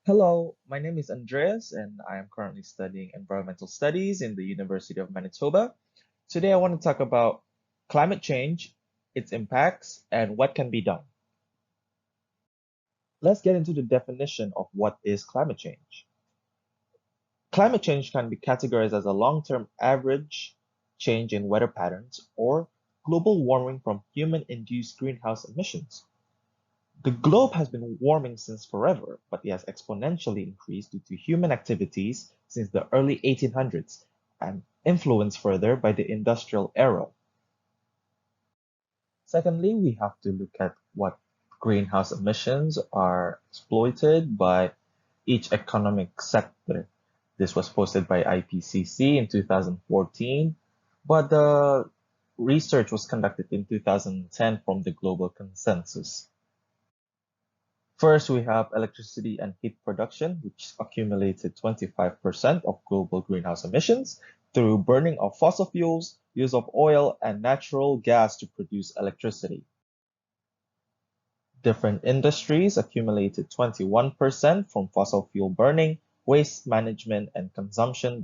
Hello, my name is Andreas, and I am currently studying environmental studies in the University of Manitoba. Today, I want to talk about climate change, its impacts, and what can be done. Let's get into the definition of what is climate change. Climate change can be categorized as a long-term average change in weather patterns or global warming from human-induced greenhouse emissions. The globe has been warming since forever, but it has exponentially increased due to human activities since the early 1800s and influenced further by the industrial era. Secondly, we have to look at what greenhouse emissions are exploited by each economic sector. This was posted by IPCC in 2014, but the research was conducted in 2010 from the Global Consensus. First, we have electricity and heat production, which accumulated 25% of global greenhouse emissions through burning of fossil fuels, use of oil and natural gas to produce electricity. Different industries accumulated 21% from fossil fuel burning, waste management, and consumption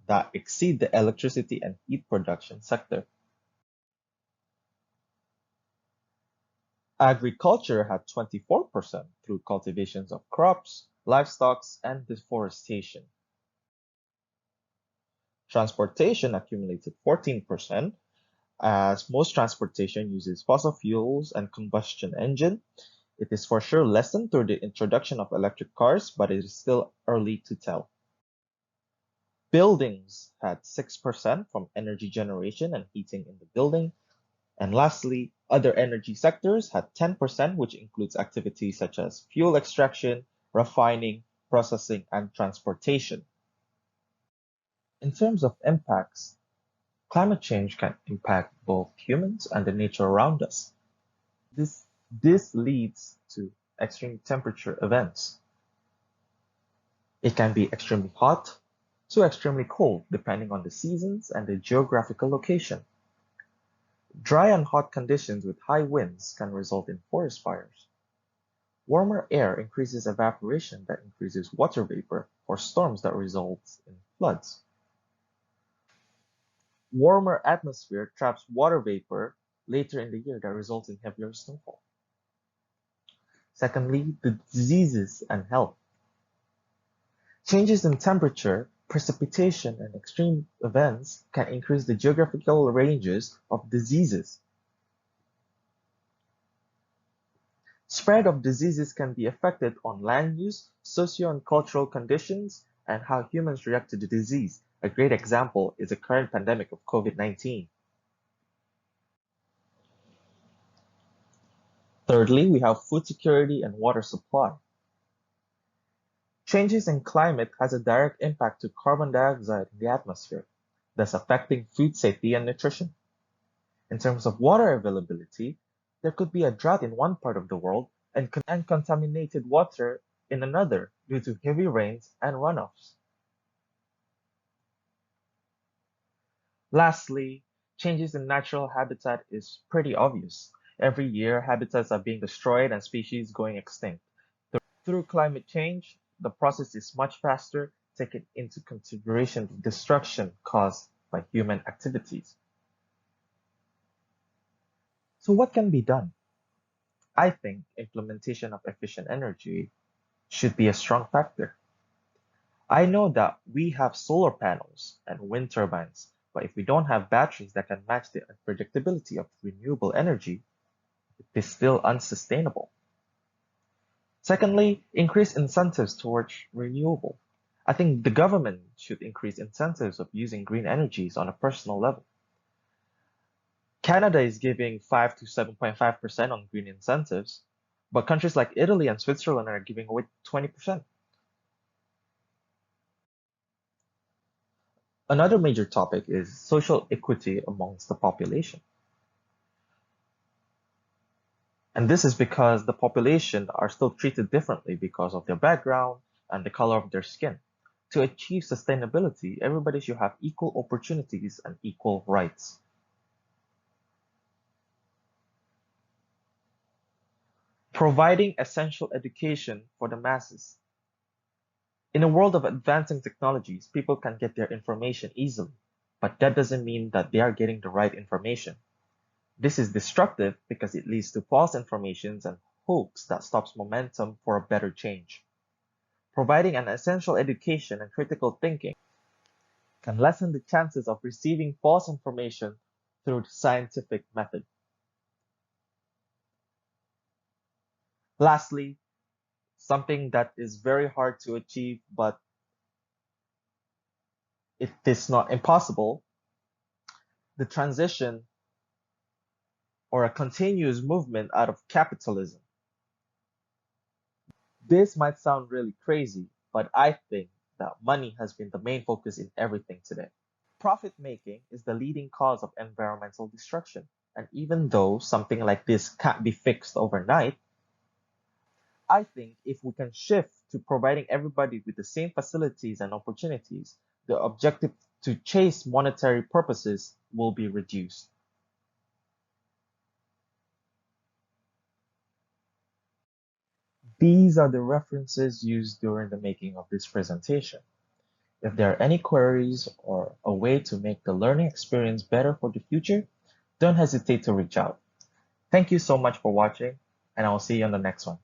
that exceed the electricity and heat production sector. Agriculture had 24% through cultivations of crops, livestock, and deforestation. Transportation accumulated 14%, as most transportation uses fossil fuels and combustion engine. It is for sure lessened through the introduction of electric cars, but it is still early to tell. Buildings had 6% from energy generation and heating in the building. And lastly, other energy sectors had 10%, which includes activities such as fuel extraction, refining, processing, and transportation. In terms of impacts, climate change can impact both humans and the nature around us. This leads to extreme temperature events. It can be extremely hot to extremely cold, depending on the seasons and the geographical location. Dry and hot conditions with high winds can result in forest fires. Warmer air increases evaporation that increases water vapor or storms that result in floods. Warmer atmosphere traps water vapor later in the year that results in heavier snowfall. Secondly, the diseases and health. Changes in temperature, precipitation, and extreme events can increase the geographical ranges of diseases. Spread of diseases can be affected on land use, socio and cultural conditions, and how humans react to the disease. A great example is the current pandemic of COVID-19. Thirdly, we have food security and water supply. Changes in climate has a direct impact to carbon dioxide in the atmosphere, thus affecting food safety and nutrition. In terms of water availability, there could be a drought in one part of the world and contaminated water in another due to heavy rains and runoffs. Lastly, changes in natural habitat is pretty obvious. Every year, habitats are being destroyed and species going extinct. Through climate change, the process is much faster, taking into consideration the destruction caused by human activities. So what can be done? I think implementation of efficient energy should be a strong factor. I know that we have solar panels and wind turbines, but if we don't have batteries that can match the unpredictability of renewable energy, it is still unsustainable. Secondly, increase incentives towards renewable. I think the government should increase incentives of using green energies on a personal level. Canada is giving 5 to 7.5% on green incentives, but countries like Italy and Switzerland are giving away 20%. Another major topic is social equity amongst the population. And this is because the population are still treated differently because of their background and the color of their skin. To achieve sustainability, everybody should have equal opportunities and equal rights. Providing essential education for the masses. In a world of advancing technologies, people can get their information easily, but that doesn't mean that they are getting the right information. This is destructive because it leads to false informations and hopes that stops momentum for a better change. Providing an essential education and critical thinking can lessen the chances of receiving false information through the scientific method. Lastly, something that is very hard to achieve, but it is not impossible, the transition or a continuous movement out of capitalism. This might sound really crazy, but I think that money has been the main focus in everything today. Profit making is the leading cause of environmental destruction. And even though something like this can't be fixed overnight, I think if we can shift to providing everybody with the same facilities and opportunities, the objective to chase monetary purposes will be reduced. These are the references used during the making of this presentation. If there are any queries or a way to make the learning experience better for the future, don't hesitate to reach out. Thank you so much for watching, and I will see you on the next one.